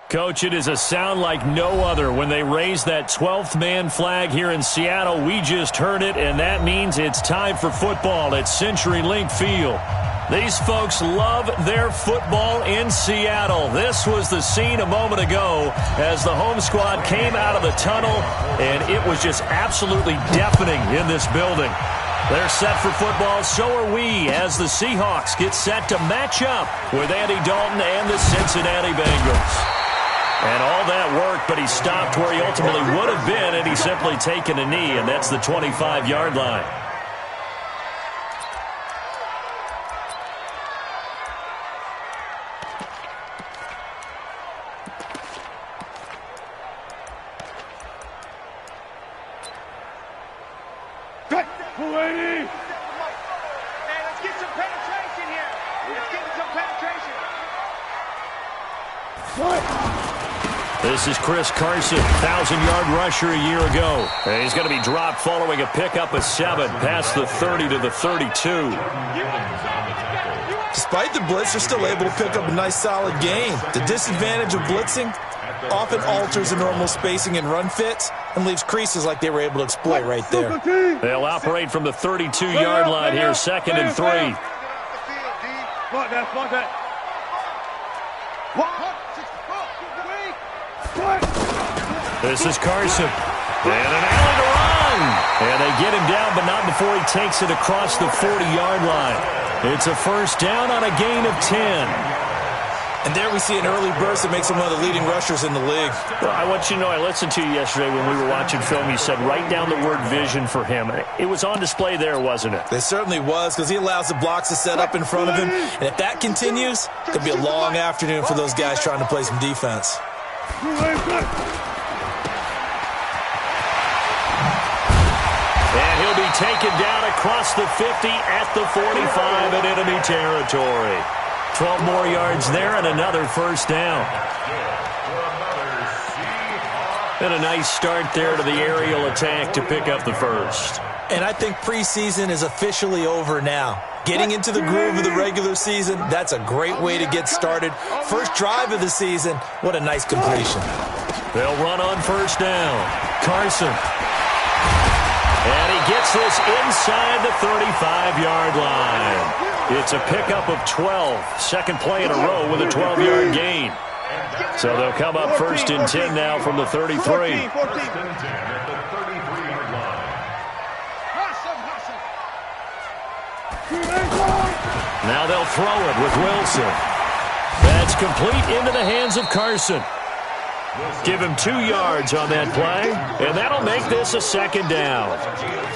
Coach, it is a sound like no other when they raise that 12th man flag here in Seattle. We just heard it, and that means it's time for football at CenturyLink Field. These folks love their football in Seattle. This was the scene a moment ago as the home squad came out of the tunnel, and it was just absolutely deafening in this building. They're set for football, so are we, as the Seahawks get set to match up with Andy Dalton and the Cincinnati Bengals. And all that worked, but he stopped where he ultimately would have been, and he's simply taken a knee, and that's the 25-yard line. Let's get some penetration here. Let's get some penetration. This is Chris Carson, 1,000-yard rusher a year ago. And he's going to be dropped following a pickup of 7 past the 30 to the 32. Despite the blitz, they're still able to pick up a nice solid gain. The disadvantage of blitzing often alters the normal spacing and run fits and leaves creases like they were able to exploit right there. They'll operate from the 32-yard line here, 2nd and 3. This is Carson. And an alley to run. And they get him down, but not before he takes it across the 40-yard line. It's a first down on a gain of 10. And there we see an early burst that makes him one of the leading rushers in the league. Well, I want you to know, I listened to you yesterday when we were watching film. You said write down the word vision for him. It was on display there, wasn't it? It certainly was, because he allows the blocks to set up in front of him. And if that continues, it could be a long afternoon for those guys trying to play some defense. And he'll be taken down across the 50 at the 45 in enemy territory. 12 more yards there and another first down. And a nice start there to the aerial attack to pick up the first. And I think preseason is officially over now. Getting into the groove of the regular season, that's a great way to get started. First drive of the season, what a nice completion. They'll run on first down. Carson. And he gets this inside the 35-yard line. It's a pickup of 12. Second play in a row with a 12-yard gain. So they'll come up 1st and 10 now from the 33. Now they'll throw it with Wilson. That's complete into the hands of Carson. Give him 2 yards on that play, and that'll make this a second down.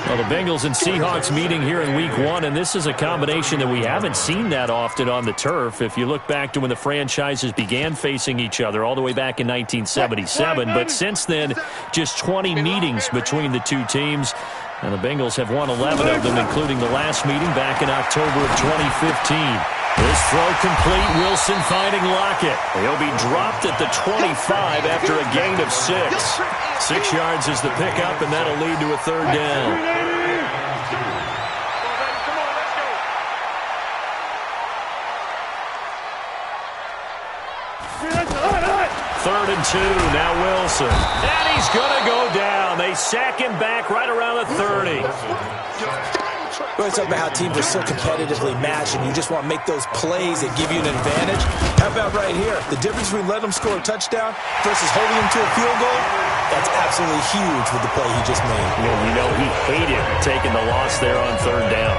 Well, the Bengals and Seahawks meeting here in Week 1, and this is a combination that we haven't seen that often on the turf. If you look back to when the franchises began facing each other all the way back in 1977, but since then, just 20 meetings between the two teams. And the Bengals have won 11 of them, including the last meeting back in October of 2015. This throw complete, Wilson finding Lockett. He'll be dropped at the 25 after a gain of 6. 6 yards is the pickup, and that'll lead to a third down. Third and 2, now Wilson. And he's going to go down. They sack him back right around the 30. We always talk about how teams are so competitively matched, and you just want to make those plays that give you an advantage. How about right here? The difference between letting them score a touchdown versus holding them to a field goal, that's absolutely huge with the play he just made. You know he hated taking the loss there on third down.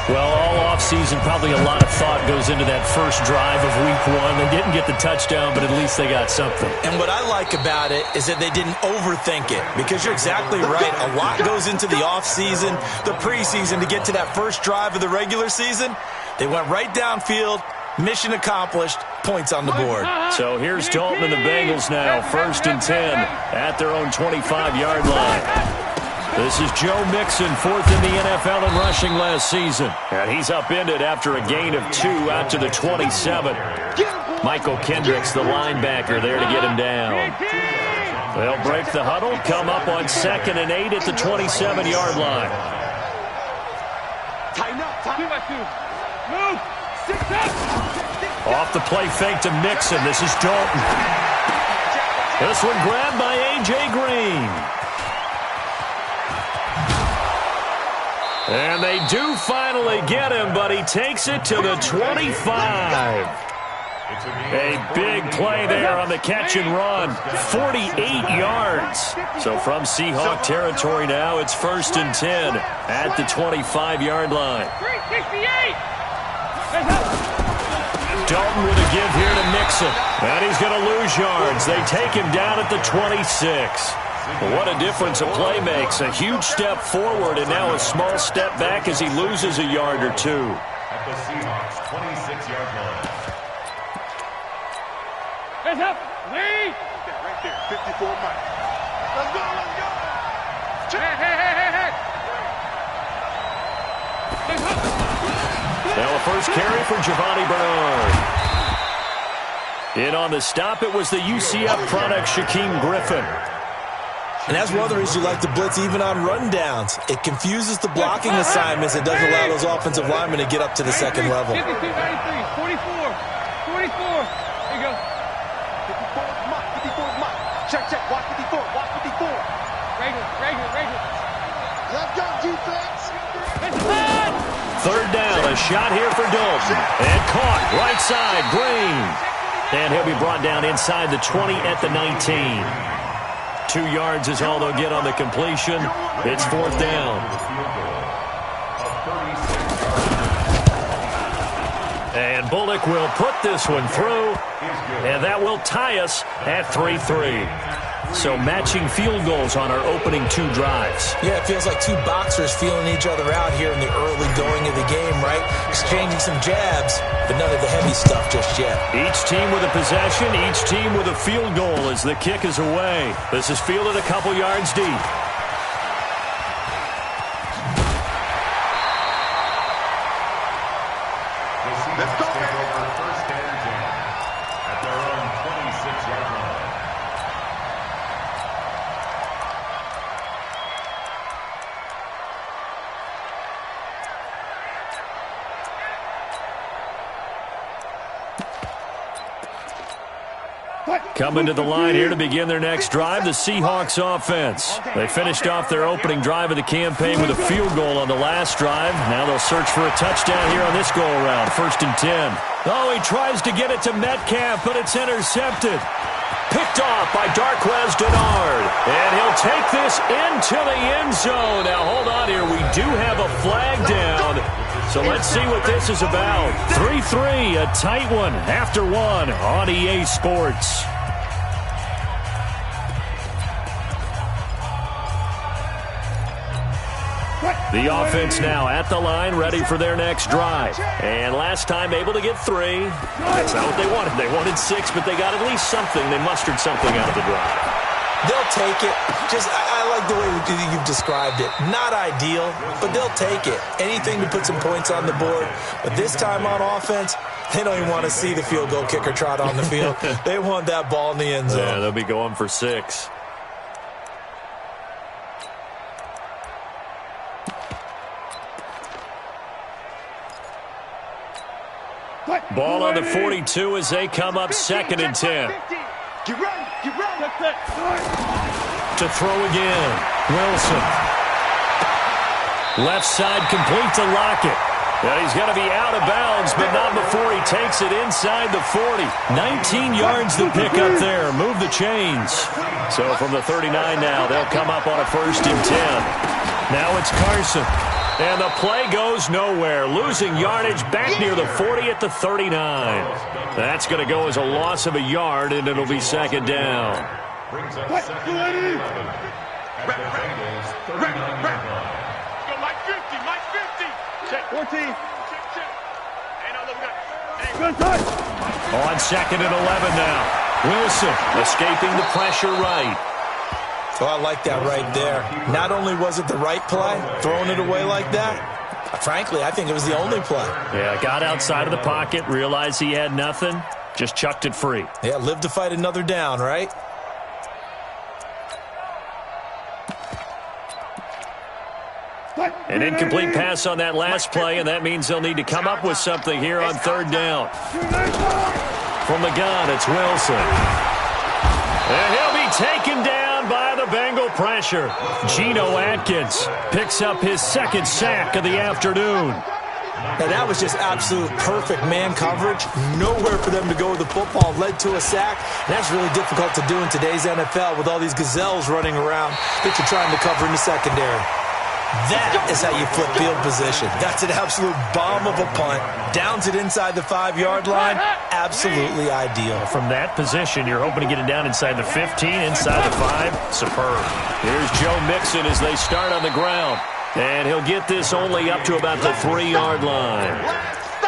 Well, all offseason, probably a lot of thought goes into that first drive of Week 1. They didn't get the touchdown, but at least they got something. And what I like about it is that they didn't overthink it, because you're exactly right. A lot goes into the offseason, the preseason, to get to that first drive of the regular season. They went right downfield, mission accomplished, points on the board. So here's Dalton and the Bengals now, 1st and 10 at their own 25-yard line. This is Joe Mixon, 4th in the NFL in rushing last season. And he's upended after a gain of 2 out to the 27. Michael Kendricks, the linebacker, there to get him down. They'll break the huddle, come up on 2nd and 8 at the 27-yard line. Tighten up, tighten up. Move. Off the play fake to Mixon. This is Dalton. This one grabbed by A.J. Green. And they do finally get him, but he takes it to the 25. A big play there on the catch and run. 48 yards. So from Seahawk territory now, it's 1st and 10 at the 25-yard line. 368. Dalton with a give here to Mixon. And he's going to lose yards. They take him down at the 26. What a difference a play makes. A huge step forward and now a small step back as he loses a yard or two. At the Seahawks 26-yard line. Let's up. Lee. Right there. 54 Mike. Let's go. Let's go. Hey. Now a first carry for Giovanni Bernard. In on the stop, it was the UCF product, Shaquem Griffin. And that's one of the reasons you like to blitz even on rundowns. It confuses the blocking assignments. It doesn't allow those offensive linemen to get up to the second level. 52, 93, 44. 44. There you go. 54 Mike. Check. Watch 54. Watch 54. Regular. Let's go, defense. Third down, a shot here for Dalton. And caught, right side, Green. And he'll be brought down inside the 20 at the 19. 2 yards is all they'll get on the completion. It's 4th down. And Bullock will put this one through. And that will tie us at 3-3. So matching field goals on our opening 2 drives. Yeah, it feels like 2 boxers feeling each other out here in the early going of the game, right? Exchanging some jabs, but none of the heavy stuff just yet. Each team with a possession, each team with a field goal as the kick is away. This is fielded a couple yards deep. Let's go, man. First and 10 at their own 26-yard line. Coming to the line here to begin their next drive, the Seahawks offense. They finished off their opening drive of the campaign with a field goal on the last drive. Now they'll search for a touchdown here on this go-around, 1st and 10. Oh, he tries to get it to Metcalf, but it's intercepted. Picked off by Darquez Dennard. And he'll take this into the end zone. Now, hold on here. We do have a flag down. So let's see what this is about. 3-3, a tight one after one on EA Sports. The offense now at the line, ready for their next drive. And last time able to get 3. That's not what they wanted. They wanted 6, but they got at least something. They mustered something out of the drive. They'll take it. I like the way you've described it. Not ideal, but they'll take it. Anything to put some points on the board. But this time on offense, they don't even want to see the field goal kicker trot on the field. They want that ball in the end zone. Yeah, they'll be going for 6. Ball on the 42 as they come up 2nd and 10. Get ready. To throw again. Wilson. Left side complete to Lockett. And he's going to be out of bounds, but not before he takes it inside the 40. 19 yards to pick up there. Move the chains. So from the 39 now, they'll come up on a 1st and 10. Now it's Carson. And the play goes nowhere. Losing yardage back near the 40 at the 39. That's going to go as a loss of a yard, and it'll be 2nd down. Brings up 2nd and 11 at the Bengals 39-yard line. Go, Mike 50. Mike 50. Check. 14. Check. Hey, no, look at that. Good touch. On 2nd and 11 now. Wilson escaping the pressure right. So I like that right there. Not only was it the right play, throwing it away like that, frankly, I think it was the only play. Yeah, got outside of the pocket, realized he had nothing, just chucked it free. Yeah, live to fight another down, right? An incomplete pass on that last play, and that means they'll need to come up with something here on third down. From the gun, it's Wilson. And he'll be taken down by the Bengal pressure. Geno Atkins picks up his second sack of the afternoon. Now, that was just absolute perfect man coverage. Nowhere for them to go with the football. Led to a sack. And that's really difficult to do in today's NFL with all these gazelles running around that you're trying to cover in the secondary. That is how you flip field position. That's an absolute bomb of a punt. Downs it inside the 5-yard line. Absolutely ideal. From that position, you're hoping to get it down inside the 15, inside the 5. Superb. Here's Joe Mixon as they start on the ground. And he'll get this only up to about the 3-yard line.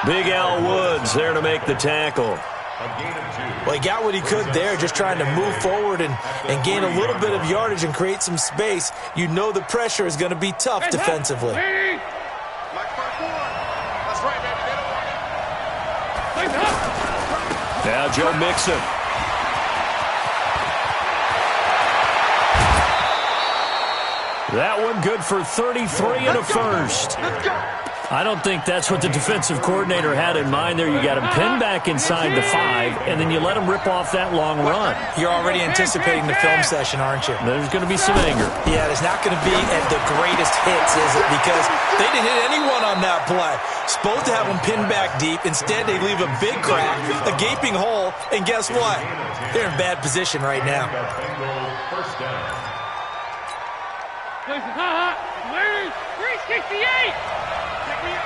Big Al Woods there to make the tackle. Well, he got what he could there, just trying to move forward and gain a little bit of yardage and create some space. You know the pressure is going to be tough defensively. Now Joe Mixon. That one good for 33 and a first. I don't think that's what the defensive coordinator had in mind there. You got him pinned back inside the 5, and then you let him rip off that long run. You're already anticipating the film session, aren't you? There's going to be some anger. Yeah, there's not going to be at the greatest hits, is it? Because they didn't hit anyone on that play. Supposed to have him pinned back deep. Instead, they leave a big crack, a gaping hole, and guess what? They're in bad position right now. First down. 368! Here we go.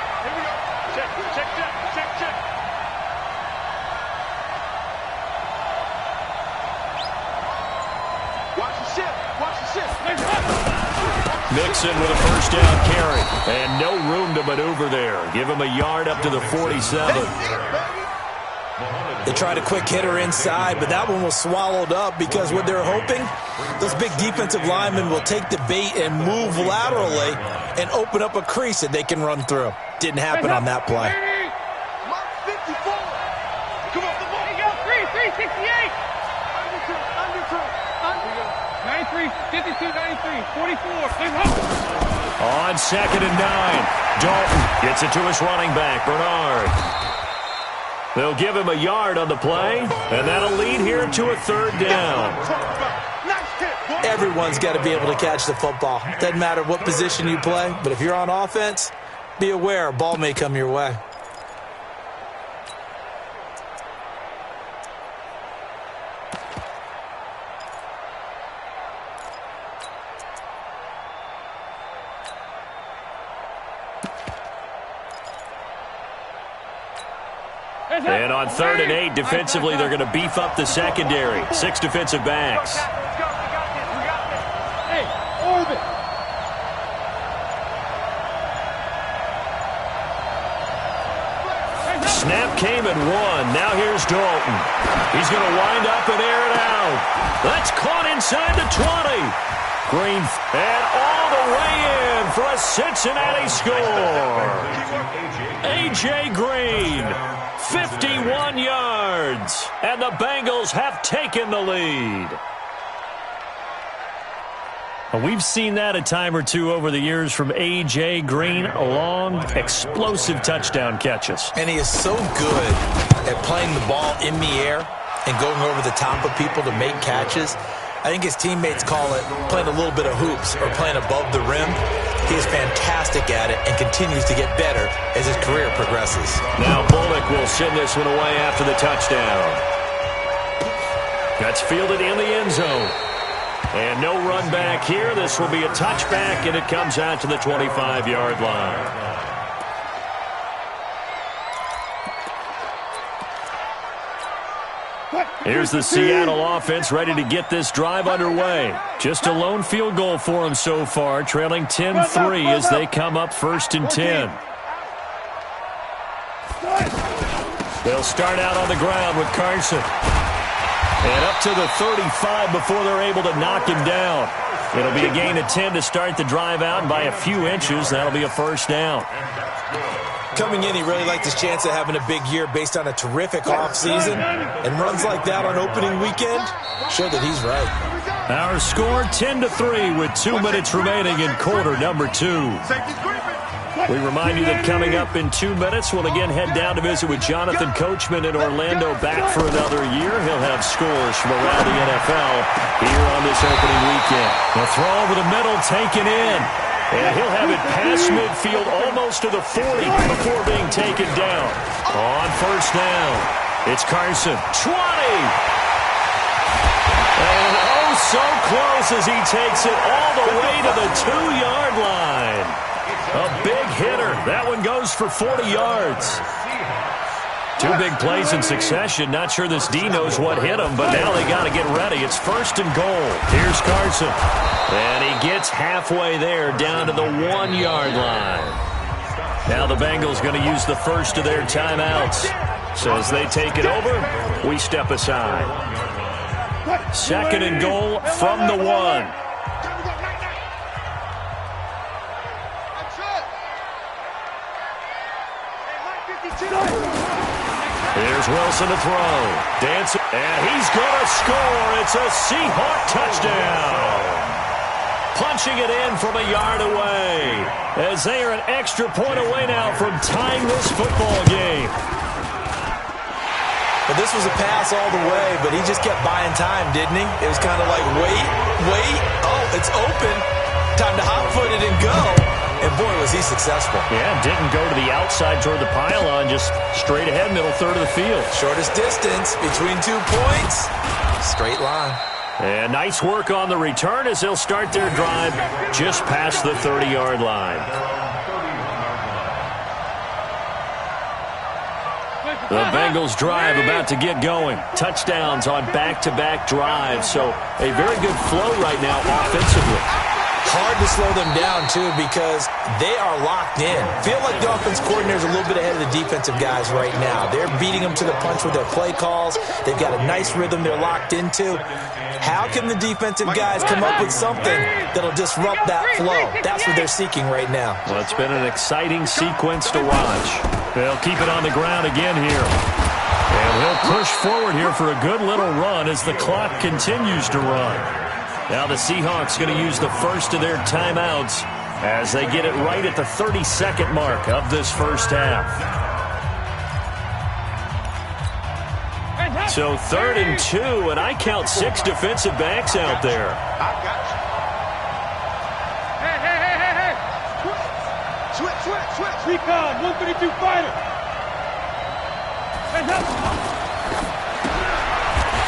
Check. Watch the shift. Mixon with a first down carry. And no room to maneuver there. Give him a yard up to the 47. They tried a quick hitter inside, but that one was swallowed up because what they're hoping, those big defensive linemen will take the bait and move laterally and open up a crease that they can run through. Didn't happen on that play. Mark 54. Come on, the ball. Here you go. 368. Under. 93, 52, 93, 44. On 2nd and 9. Dalton gets it to his running back, Bernard. They'll give him a yard on the play, and that'll lead here to a third down. Everyone's got to be able to catch the football. Doesn't matter what position you play, but if you're on offense, be aware a ball may come your way. And on 3rd and 8, defensively, they're going to beef up the secondary. 6 defensive backs. Hey, orbit. Snap came and won. Now here's Dalton. He's going to wind up and air it out. That's caught inside the 20. Green, and all the way in for a Cincinnati score. A.J. Green, 51 yards, and the Bengals have taken the lead. We've seen that a time or two over the years from A.J. Green, long, explosive touchdown catches. And he is so good at playing the ball in the air and going over the top of people to make catches. I think his teammates call it playing a little bit of hoops or playing above the rim. He is fantastic at it and continues to get better as his career progresses. Now Bullock will send this one away after the touchdown. That's fielded in the end zone. And no run back here. This will be a touchback, and it comes out to the 25-yard line. Here's the Seattle offense ready to get this drive underway. Just a lone field goal for them so far, trailing 10-3 as they come up 1st and 10. They'll start out on the ground with Carson. And up to the 35 before they're able to knock him down. It'll be a gain of 10 to start the drive out, and by a few inches, that'll be a first down. Coming in, he really liked his chance of having a big year based on a terrific offseason. And runs like that on opening weekend show that he's right. Our score 10-3 with 2 minutes remaining in quarter number 2. We remind you that coming up in 2 minutes, we'll again head down to visit with Jonathan Coachman in Orlando, back for another year. He'll have scores from around the NFL here on this opening weekend. The throw over the middle, taken in. And he'll have it past midfield, almost to the 40 before being taken down. On first down, it's Carson. 20! And oh, so close as he takes it all the way to the 2-yard line. A big hitter. That one goes for 40 yards. 2 big plays in succession. Not sure this D knows what hit him, but now they got to get ready. It's first and goal. Here's Carson. And he gets halfway there, down to the 1-yard line. Now the Bengals going to use the first of their timeouts. So as they take it over, we step aside. Second and goal from the 1. Here's Wilson to throw. Dancing, and he's going to score. It's a Seahawk touchdown. Punching it in from a yard away, as they are an extra point away now from tying this football game. But this was a pass all the way, but he just kept buying time, didn't he? It was kind of like, wait. Oh, it's open. Time to hot-foot it and go. And boy, was he successful. Yeah, didn't go to the outside toward the pylon, just straight ahead, middle third of the field. Shortest distance between 2 points. Straight line. And nice work on the return as they'll start their drive just past the 30-yard line. The Bengals drive about to get going. Touchdowns on back-to-back drives, so a very good flow right now offensively. Hard to slow them down, too, because they are locked in. Feel like the offense coordinator is a little bit ahead of the defensive guys right now. They're beating them to the punch with their play calls. They've got a nice rhythm they're locked into. How can the defensive guys come up with something that'll disrupt that flow? That's what they're seeking right now. Well, it's been an exciting sequence to watch. They'll keep it on the ground again here. And he'll push forward here for a good little run as the clock continues to run. Now the Seahawks going to use the first of their timeouts as they get it right at the 30-second mark of this first half. So 3rd and 2, and I count 6 defensive backs out there. Hey. Switch. Recon, 132 fighter.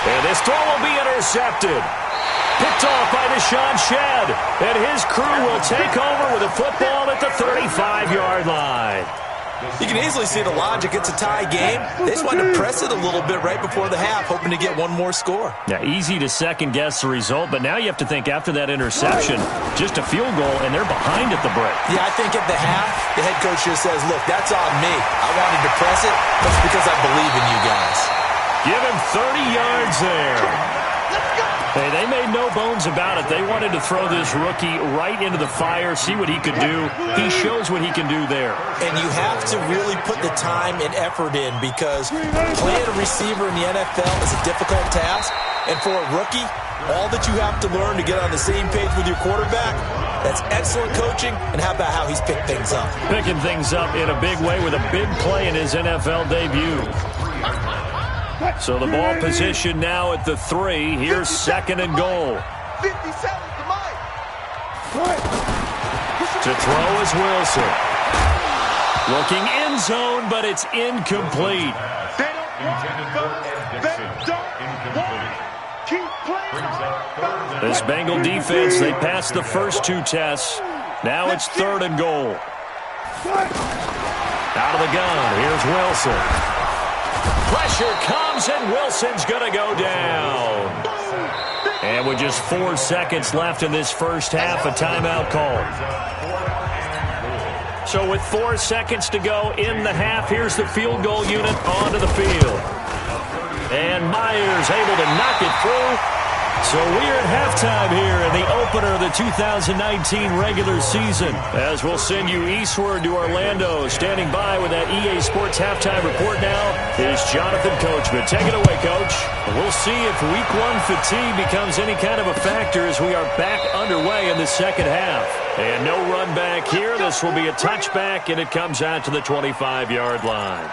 And this throw will be intercepted. Picked off by Deshaun Shedd. And his crew will take over with a football at the 35-yard line. You can easily see the logic. It's a tie game. They just wanted to press it a little bit right before the half, hoping to get one more score. Yeah, easy to second-guess the result, but now you have to think after that interception, just a field goal, and they're behind at the break. Yeah, I think at the half, the head coach just says, look, that's on me. I wanted to press it, but it's because I believe in you guys. Give him 30 yards there. Hey, they made no bones about it. They wanted to throw this rookie right into the fire, see what he could do. He shows what he can do there. And you have to really put the time and effort in because playing a receiver in the NFL is a difficult task. And for a rookie, all that you have to learn to get on the same page with your quarterback, that's excellent coaching. And how about how he's picked things up? Picking things up in a big way with a big play in his NFL debut. So the ball position now at the 3. Here's 2nd and goal. 57 to Mike. To throw is Wilson. Looking end zone, but it's incomplete. This Bengal defense, they passed the first 2 tests. Now it's 3rd and goal. Out of the gun, here's Wilson. Pressure comes, and Wilson's going to go down. And with just 4 seconds left in this first half, a timeout call. So with 4 seconds to go in the half, here's the field goal unit onto the field. And Myers able to knock it through. So we're at halftime here in the opener of the 2019 regular season. As we'll send you eastward to Orlando, standing by with that EA Sports halftime report now. is Jonathan Coachman. Take it away, Coach. We'll see if Week 1 fatigue becomes any kind of a factor as we are back underway in the second half. And no run back here. This will be a touchback, and it comes out to the 25-yard line.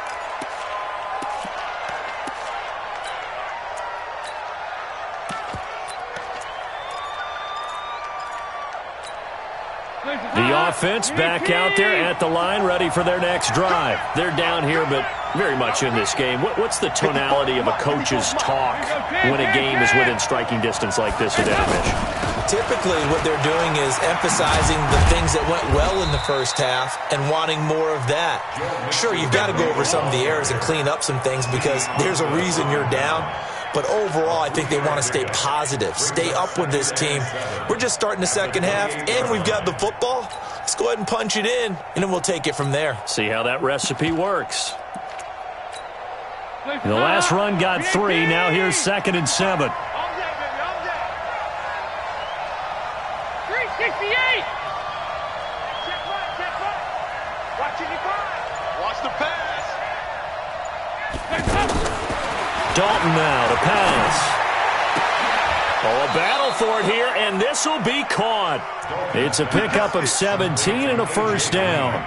The offense back out there at the line, ready for their next drive. They're down here, but very much in this game. What's the tonality of a coach's talk when a game is within striking distance like this with Mitch? Typically, what they're doing is emphasizing the things that went well in the first half and wanting more of that. Sure, you've got to go over some of the errors and clean up some things because there's a reason you're down. But overall, I think they want to stay positive, stay up with this team. We're just starting the second half, and we've got the football. Let's go ahead and punch it in, and then we'll take it from there. See how that recipe works. The last run got 3. Now here's 2nd and 7. 368. Check right. Watch it, watch the pass. Dalton now to pass. Oh, a battle for it here, and this will be caught. It's a pickup of 17 and a first down.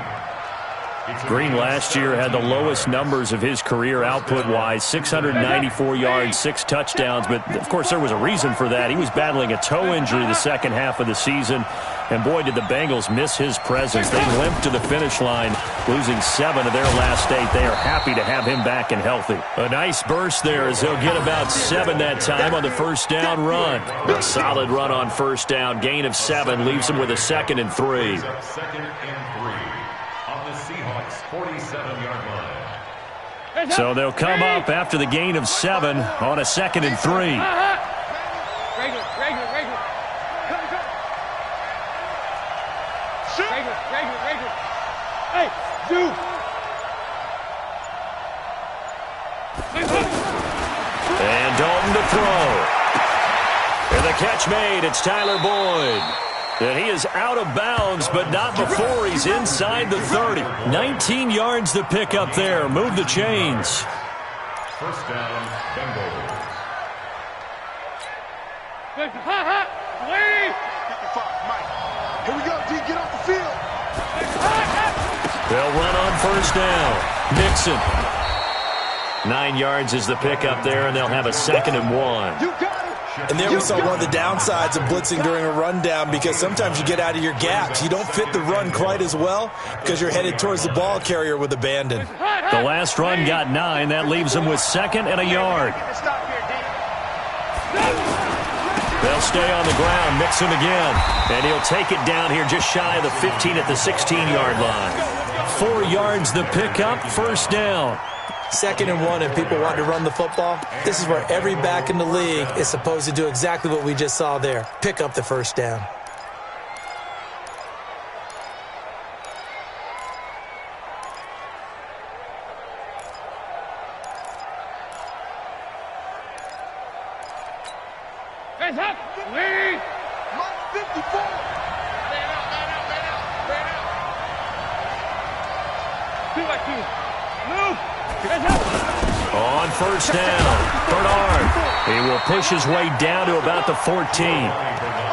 Green last year had the lowest numbers of his career output-wise, 694 yards, 6 touchdowns. But, of course, there was a reason for that. He was battling a toe injury the second half of the season. And, boy, did the Bengals miss his presence. They limped to the finish line, losing 7 of their last 8. They are happy to have him back and healthy. A nice burst there as they'll get about 7 that time on the first down run. A solid run on first down. Gain of 7 leaves them with a 2nd and 3. 2nd and 3 on the Seahawks 47-yard line. So they'll come up after the gain of 7 on a 2nd and 3. Regular. Regular. Hey, do. And Dalton to throw. And the catch made. It's Tyler Boyd. And he is out of bounds, but not before he's inside the 30. 19 yards to pick up there. Move the chains. First down, Bengals. Wait. 55, Mike. Here we go, D. Get off the field. They'll run on first down. Nixon. 9 yards is the pickup there, and they'll have a 2nd and 1. You got it. And there we saw one of the downsides of blitzing during a rundown because sometimes you get out of your gaps. You don't fit the run quite as well because you're headed towards the ball carrier with abandon. The last run got 9. That leaves them with 2nd and a yard. They'll stay on the ground. Nixon again. And he'll take it down here just shy of the 15 at the 16-yard line. 4 yards the pickup. First down. 2nd and 1 and people want to run the football. This is where every back in the league is supposed to do exactly what we just saw there. Pick up the first down. Hands up. Lead. Mark 54. Man out. 2 by 2. Move. Hands up. On first down, Bernard. He will push his way down to about the 14.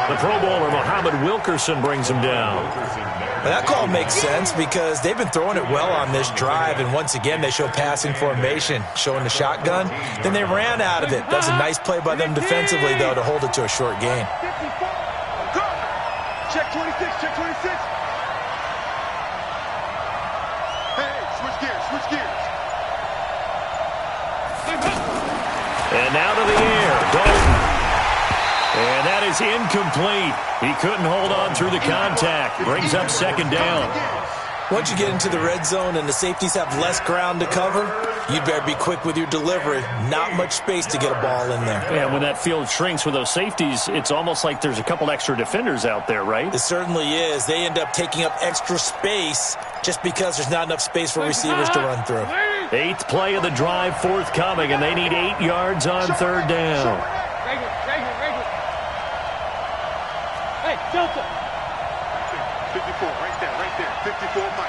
The Pro Bowler, Muhammad Wilkerson, brings him down. Well, that call makes sense because they've been throwing it well on this drive, and once again they show passing formation, showing the shotgun. Then they ran out of it. That's a nice play by them defensively, though, to hold it to a short gain. Check 26. Hey, switch gears. And now to the air, Dalton. And that is incomplete. He couldn't hold on through the contact. Brings up 2nd down. Once you get into the red zone and the safeties have less ground to cover, you better be quick with your delivery. Not much space to get a ball in there. Yeah, when that field shrinks with those safeties, it's almost like there's a couple extra defenders out there, right? It certainly is. They end up taking up extra space just because there's not enough space for receivers to run through. 8th play of the drive forthcoming, and they need 8 yards on 3rd down. Regular. Hey, Delta. 54, right there. 54, Mike.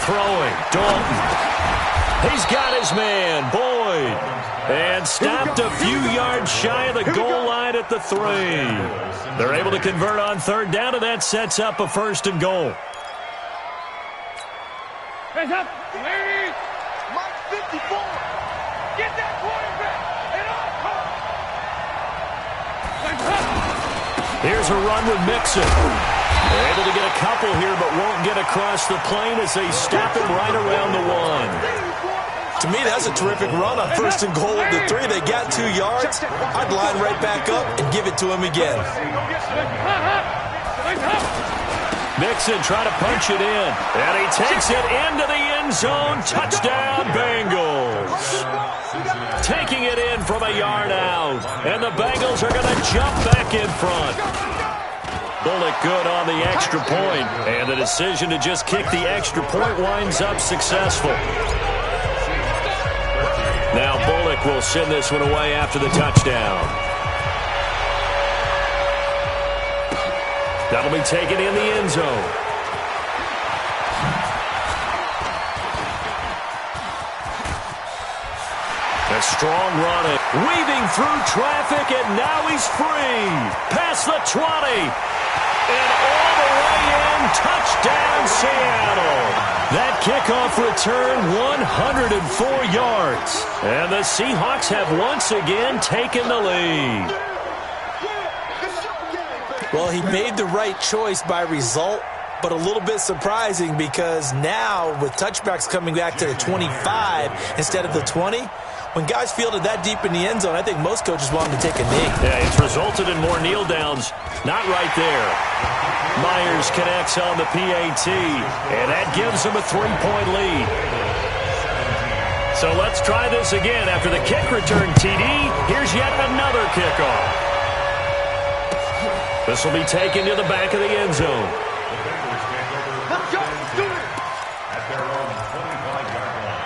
Throwing, Dalton. He's got his man, Boyd. And stopped a few yards shy of the goal line at the 3. They're able to convert on third down, and that sets up a 1st and goal. Hands up. Ladies. Mark 54. Get that quarterback. And Here's a run with Mixon. They're able to get a couple here, but won't get across the plane as they stop him right around the 1. To me, that's a terrific run on 1st and goal at the 3. They got 2 yards. I'd line right back up and give it to him again. Mixon trying to punch it in. And he takes it into the end zone. Touchdown, Bengals. Taking it in from a yard out. And the Bengals are going to jump back in front. Bullock good on the extra point. And the decision to just kick the extra point winds up successful. Now Bullock will send this one away after the touchdown. That'll be taken in the end zone. A strong run, weaving through traffic, and now he's free. Past the 20. And all the way in, touchdown Seattle. That kickoff return, 104 yards. And the Seahawks have once again taken the lead. Well, he made the right choice by result, but a little bit surprising because now with touchbacks coming back to the 25 instead of the 20, when guys fielded that deep in the end zone, I think most coaches want them to take a knee. Yeah, it's resulted in more kneel downs. Not right there. Myers connects on the PAT, and that gives him a 3-point lead. So let's try this again. After the kick return, TD, here's yet another kickoff. This will be taken to the back of the end zone. Let's go. Do it. At their own 25-yard line.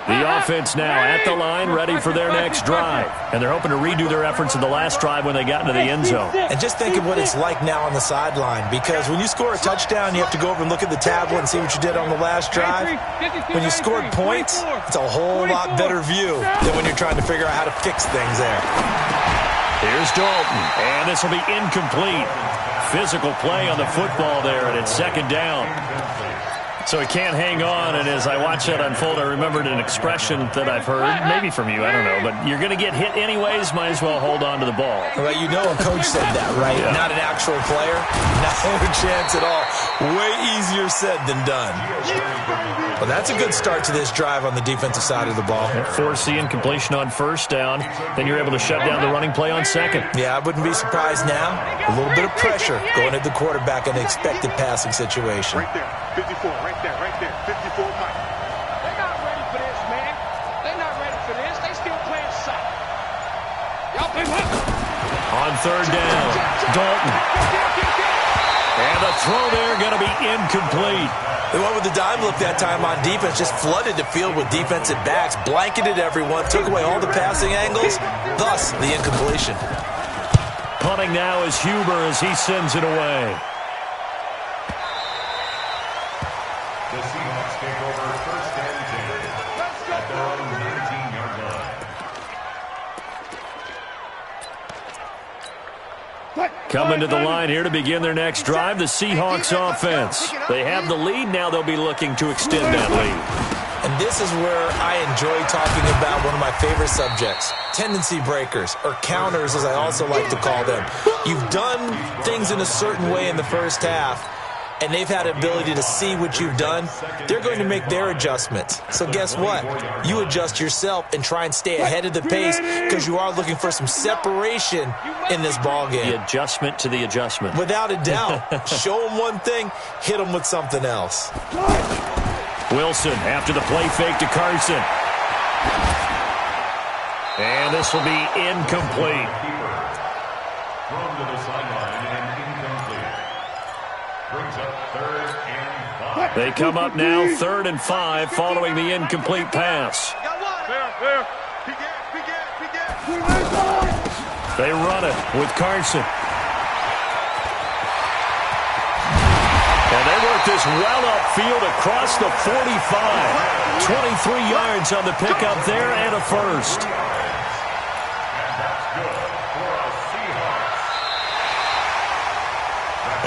The offense now at the line, ready for their next drive. And they're hoping to redo their efforts in the last drive when they got into the end zone. And just think of what it's like now on the sideline, because when you score a touchdown, you have to go over and look at the tablet and see what you did on the last drive. When you scored points, it's a whole lot better view than when you're trying to figure out how to fix things there. Here's Dalton, and this will be incomplete. Physical play on the football there, and it's 2nd down. So he can't hang on, and as I watch that unfold, I remembered an expression that I've heard, maybe from you, I don't know, but you're going to get hit anyways, might as well hold on to the ball. Well, you know a coach said that, right? Yeah. Not an actual player. No chance at all. Way easier said than done. Well, that's a good start to this drive on the defensive side of the ball. Force the incompletion on 1st down, then you're able to shut down the running play on 2nd. Yeah, I wouldn't be surprised now. A little bit of pressure going at the quarterback in an expected passing situation. Right there, 54, right there, 54 Mike. They're not ready for this, man. They're not ready for this. They still playing soft. Y'all play what? On 3rd down, Dalton. And the throw there going to be incomplete. They went with the dime look that time on defense, just flooded the field with defensive backs, blanketed everyone, took away all the passing angles, thus the incompletion. Punting now is Huber as he sends it away. The Seahawks take over 1st and 10 at their own 19-yard line. Coming to the line here to begin their next drive, the Seahawks offense. They have the lead. Now they'll be looking to extend that lead. And this is where I enjoy talking about one of my favorite subjects, tendency breakers, or counters as I also like to call them. You've done things in a certain way in the first half, and they've had the ability to see what you've done. They're going to make their adjustments. So guess what? You adjust yourself and try and stay ahead of the pace because you are looking for some separation in this ball game. The adjustment to the adjustment. Without a doubt. Show them one thing, hit them with something else. Wilson after the play fake to Carson. And this will be incomplete. Thrown to the sideline and incomplete. Brings up 3rd and 5. They come up now 3rd and 5 following the incomplete pass. There. They run it with Carson. this well upfield across the 45. 23 yards on the pickup there and a first.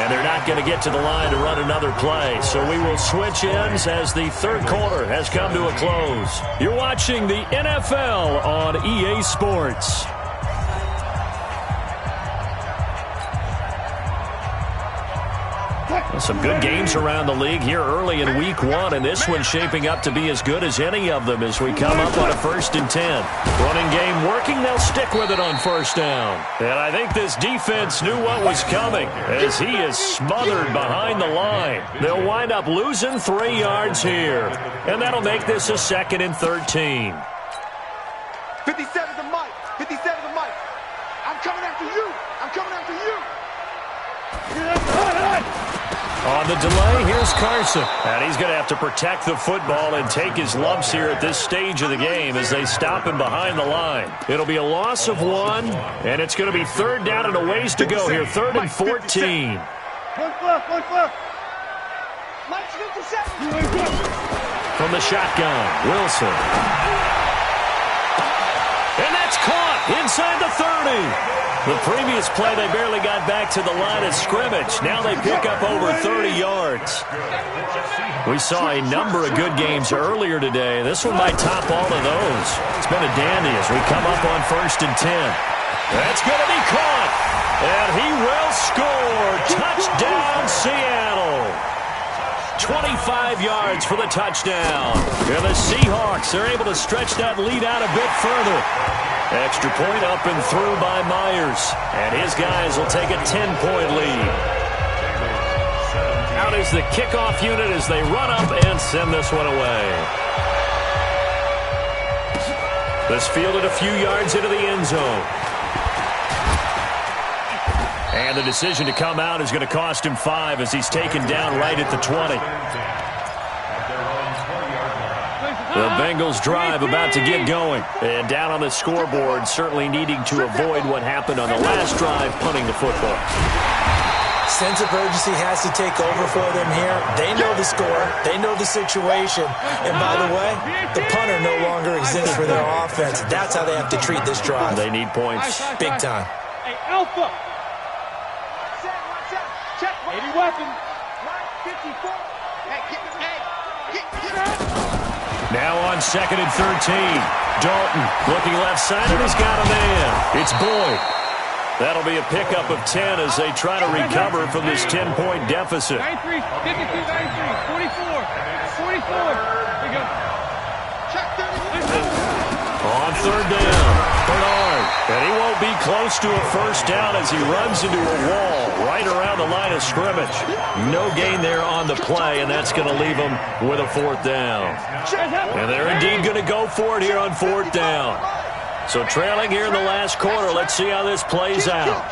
And they're not going to get to the line to run another play. So we will switch ends as the third quarter has come to a close. You're watching the NFL on EA Sports. Some good games around the league here early in week one, and this one's shaping up to be as good as any of them as we come up on a 1st and 10. Running game working, they'll stick with it on first down. And I think this defense knew what was coming as he is smothered behind the line. They'll wind up losing 3 yards here, and that'll make this a 2nd and 13. 57 to Mike. 57 to Mike. I'm coming after you. I'm coming after you. On the delay, here's Carson. And he's going to have to protect the football and take his lumps here at this stage of the game as they stop him behind the line. It'll be a loss of 1, and it's going to be 3rd down and a ways to go here. 3rd and 14. From the shotgun, Wilson. And that's caught inside the 30. The previous play, they barely got back to the line of scrimmage. Now they pick up over 30 yards. We saw a number of good games earlier today. This one might top all of those. It's been a dandy as we come up on 1st and 10. That's going to be caught. And he will score. Touchdown, Seattle. 25 yards for the touchdown. And the Seahawks are able to stretch that lead out a bit further. Extra point up and through by Myers. And his guys will take a 10-point lead. Out is the kickoff unit as they run up and send this one away. This fielded a few yards into the end zone. And the decision to come out is going to cost him 5 as he's taken down right at the 20. The Bengals drive about to get going. And down on the scoreboard, certainly needing to avoid what happened on the last drive, punting the football. Sense of urgency has to take over for them here. They know the score. They know the situation. And by the way, the punter no longer exists for their offense. That's how they have to treat this drive. They need points. Big time. Hey, Alpha. Check. 80 weapons. 54. Now on 2nd and 13. Dalton looking left side, and he's got a man. It's Boyd. That'll be a pickup of 10 as they try to recover from this 10-point deficit. 93, 52, 93, 44, 44. Here we go. On 3rd down, Bernard. And he won't be close to a first down as he runs into a wall right around the line of scrimmage. No gain there on the play, and that's going to leave him with a 4th down. And they're indeed going to go for it here on 4th down. So trailing here in the last quarter, let's see how this plays out.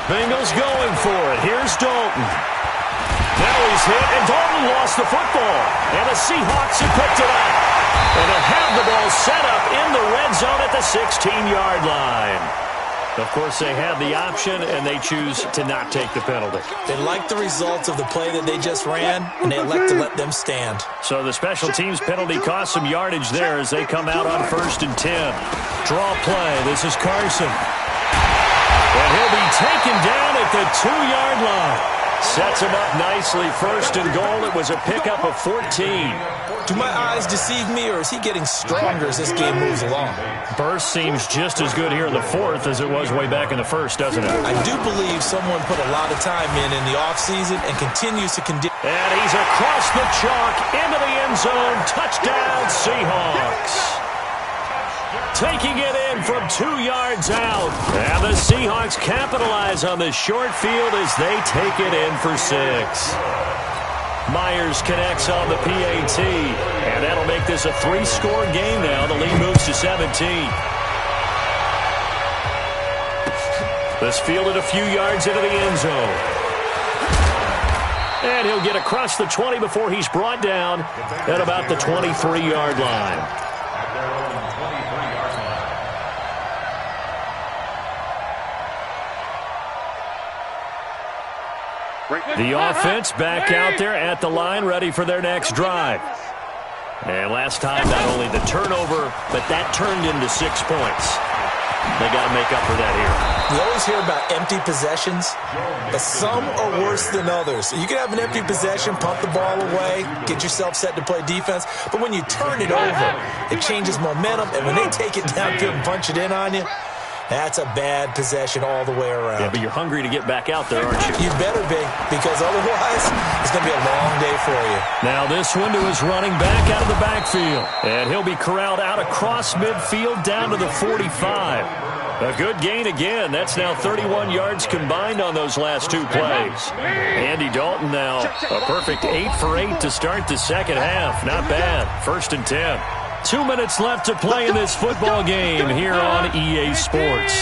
Bengals going for it. Here's Dalton. Now he's hit, and Dalton lost the football. And the Seahawks have picked it up. And they'll have the ball set up in the red zone at the 16-yard line. Of course, they have the option, and they choose to not take the penalty. They like the results of the play that they just ran, and they elect to let them stand. So the special teams penalty cost some yardage there as they come out on 1st and 10. Draw play. This is Carson. And he'll be taken down at the 2-yard line. Sets him up nicely. 1st and goal. It was a pickup of 14. Do my eyes deceive me, or is he getting stronger as this game moves along? Burst seems just as good here in the 4th as it was way back in the 1st, doesn't it? I do believe someone put a lot of time in the offseason and continues to And he's across the chalk into the end zone. Touchdown, Seahawks. Taking it in from 2 yards out. And the Seahawks capitalize on the short field as they take it in for 6. Myers connects on the PAT. And that'll make this a 3-score game now. The lead moves to 17. This fielded a few yards into the end zone. And he'll get across the 20 before he's brought down at about the 23-yard line. The offense back out there at the line, ready for their next drive. And last time, not only the turnover, but that turned into 6 points. They got to make up for that here. You always hear about empty possessions, but some are worse than others. You can have an empty possession, pump the ball away, get yourself set to play defense, but when you turn it over, it changes momentum, and when they take it downfield and punch it in on you, that's a bad possession all the way around. Yeah, but you're hungry to get back out there, aren't you? You better be, because otherwise it's going to be a long day for you. Now this window is running back out of the backfield, and he'll be corralled out across midfield down to the 45. A good gain again. That's now 31 yards combined on those last 2 plays. Andy Dalton now a perfect 8 for 8 to start the second half. Not bad. 1st and 10. 2 minutes left to play in this football game here on EA Sports.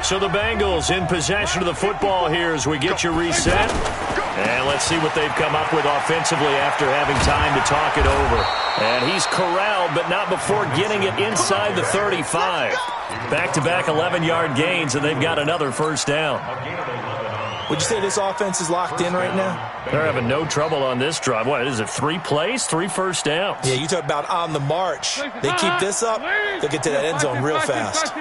So the Bengals in possession of the football here as we get you reset. And let's see what they've come up with offensively after having time to talk it over. And he's corralled, but not before getting it inside the 35. Back-to-back 11-yard gains, and they've got another first down. Would you say this offense is locked in right now? They're having no trouble on this drive. What is it, 3 plays, 3 first downs? Yeah, you talk about on the march. They keep this up, they'll get to that end zone real fast.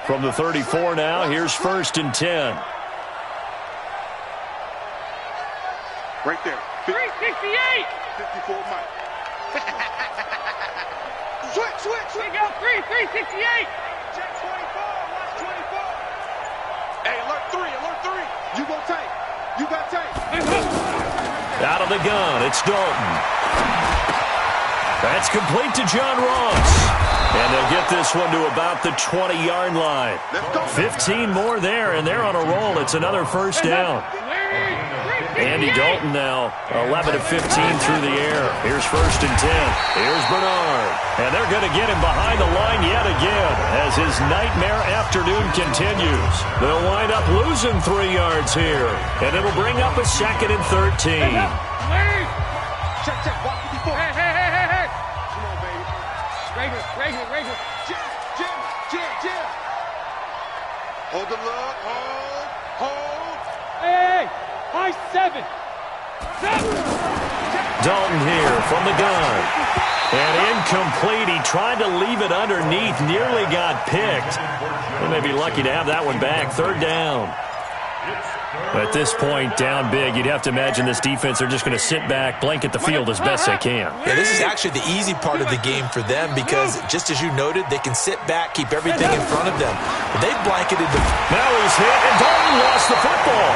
From the 34 now, here's 1st and 10. Right there. 368. 54 Mike. Switch. We go 368. Check 24. Watch 24. Hey, alert 3. You got tape. Out of the gun, it's Dalton. That's complete to John Ross. And they'll get this one to about the 20-yard line. 15 more there, and they're on a roll. It's another first down. Andy Dalton now 11 of 15 through the air. Here's 1st and 10. Here's Bernard. And they're going to get him behind the line yet again as his nightmare afternoon continues. They'll wind up losing 3 yards here. And it'll bring up a 2nd and 13. Check. Walk 54. Hey. Come on, baby. Rager. Jim. Hold the look. Hold. Hey. High 7. Dalton here from the gun. And incomplete. He tried to leave it underneath. Nearly got picked. They may be lucky to have that one back. 3rd down. At this point, down big, you'd have to imagine this defense, they're just going to sit back, blanket the field as best they can. Yeah, this is actually the easy part of the game for them because, just as you noted, they can sit back, keep everything in front of them. But they've blanketed the... Now he's hit, and Dalton lost the football.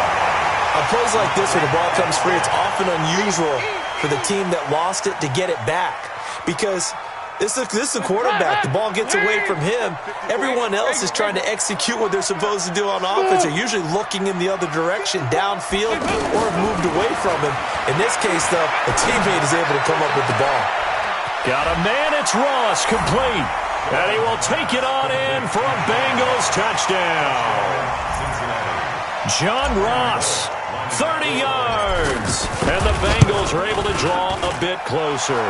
On plays like this where the ball comes free, it's often unusual for the team that lost it to get it back because this is the quarterback. The ball gets away from him. Everyone else is trying to execute what they're supposed to do on offense. They're usually looking in the other direction, downfield, or have moved away from him. In this case, though, a teammate is able to come up with the ball. Got a man, it's Ross, complete. And he will take it on in for a Bengals touchdown. John Ross, 30 yards. And the Bengals are able to draw a bit closer.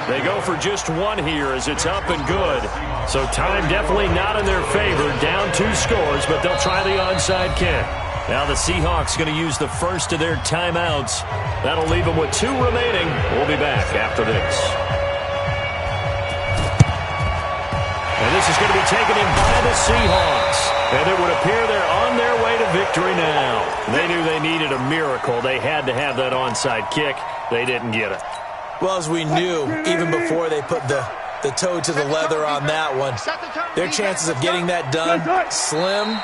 They go for just 1 here as it's up and good. So time definitely not in their favor. Down 2 scores, but they'll try the onside kick. Now the Seahawks going to use the first of their timeouts. That'll leave them with 2 remaining. We'll be back after this. And this is going to be taken in by the Seahawks. And it would appear they're on their way to victory now. They knew they needed a miracle. They had to have that onside kick. They didn't get it. Well, as we knew, even before they put the toe to the leather on that one, their chances of getting that done, slim